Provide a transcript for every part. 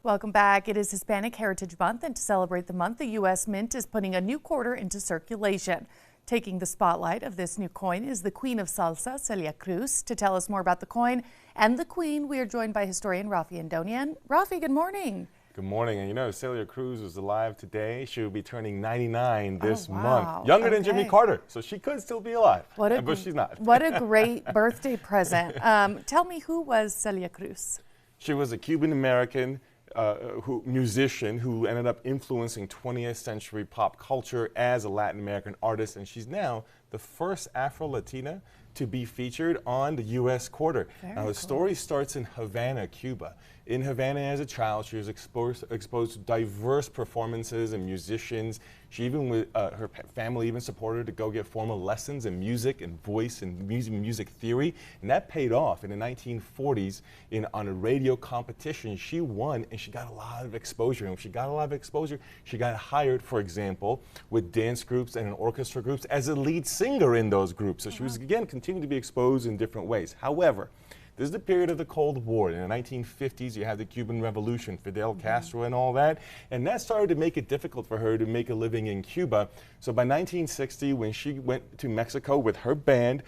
Welcome back. It is Hispanic Heritage Month, and to celebrate the month, the U.S. Mint is putting a new quarter into circulation. Taking the spotlight of this new coin is the Queen of Salsa, Celia Cruz. To tell us more about the coin and the Queen, we are joined by historian Raffi Andonian. Raffi, good morning. Good morning. And you know, Celia Cruz is alive today. She will be turning 99 this wow. month. Younger than Jimmy Carter, so she could still be alive, but she's not. What a great birthday present. Tell me, who was Celia Cruz? She was a Cuban-American musician who ended up influencing 20th century pop culture as a Latin American artist, and she's now the first Afro-Latina to be featured on the U.S. quarter. Now, the story starts in Havana, Cuba. In Havana as a child, she was exposed to diverse performances and musicians. She even, her family even supported her to go get formal lessons in music and voice and music theory. And that paid off. In the 1940s, on a radio competition, she won and she got a lot of exposure. And when she got a lot of exposure, she got hired, for example, with dance groups and orchestra groups as a lead singer in those groups. So she was, again, continuing to be exposed in different ways. However, this is the period of the Cold War. In the 1950s, you have the Cuban Revolution, Fidel Castro and all that, and that started to make it difficult for her to make a living in Cuba. So by 1960, when she went to Mexico with her band,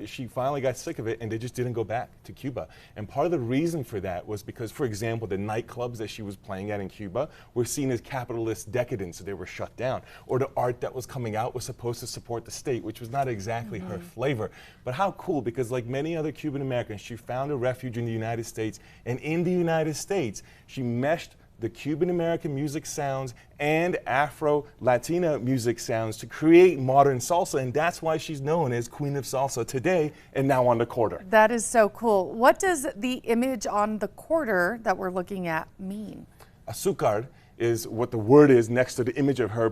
she finally got sick of it, and they just didn't go back to Cuba. And part of the reason for that was because, for example, the nightclubs that she was playing at in Cuba were seen as capitalist decadent, so they were shut down. Or the art that was coming out was supposed to support the state, which was not exactly her flavor. But how cool, because like many other Cuban Americans, she found a refuge in the United States, and in the United States, she meshed the Cuban-American music sounds and Afro-Latina music sounds to create modern salsa, and that's why she's known as Queen of Salsa today and now on the quarter. That is so cool. What does the image on the quarter that we're looking at mean? Azúcar is what the word is next to the image of her,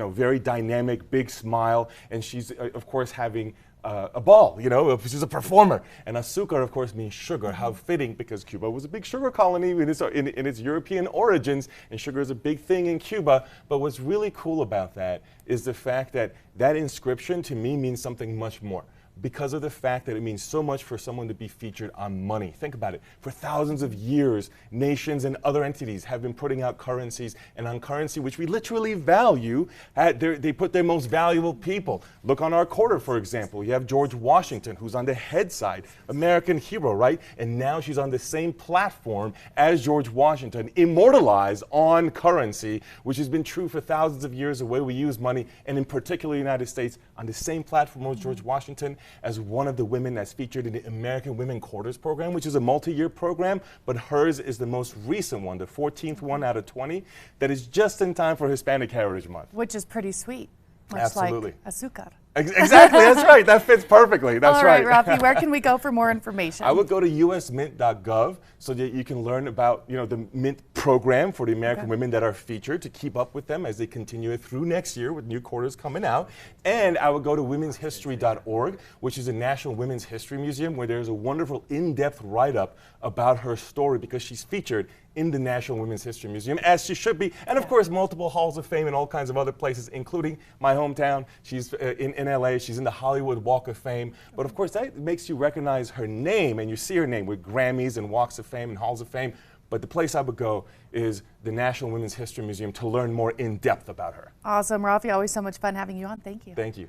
very dynamic, big smile, and she's, of course, having a ball, she's a performer. And azúcar, of course, means sugar. How fitting, because Cuba was a big sugar colony in its European origins, and sugar is a big thing in Cuba. But what's really cool about that is the fact that that inscription, to me, means something much more, because of the fact that it means so much for someone to be featured on money. Think about it. For thousands of years, nations and other entities have been putting out currencies, and on currency, which we literally value, they put their most valuable people. Look on our quarter, for example. You have George Washington, who's on the head side, American hero, right? And now she's on the same platform as George Washington, immortalized on currency, which has been true for thousands of years, the way we use money, and in particular the United States, on the same platform as George Washington, as one of the women that's featured in the American Women Quarters program, which is a multi-year program, but hers is the most recent one, the 14th one out of 20, that is just in time for Hispanic Heritage Month. Which is pretty sweet, much Absolutely. like azúcar. Exactly, that's right. That fits perfectly. That's right. All right, Raffi, where can we go for more information? I would go to usmint.gov so that you can learn about the Mint program for the American women that are featured, to keep up with them as they continue it through next year with new quarters coming out. And I would go to womenshistory.org, which is a National Women's History Museum, where there's a wonderful in-depth write-up about her story, because she's featured in the National Women's History Museum, as she should be, and of course multiple halls of fame and all kinds of other places, including my hometown. She's in LA, she's in the Hollywood Walk of Fame, but of course that makes you recognize her name, and you see her name with Grammys and Walks of Fame and Halls of Fame. But the place I would go is the National Women's History Museum to learn more in depth about her. Awesome, Raffi, always so much fun having you on. Thank you. Thank you.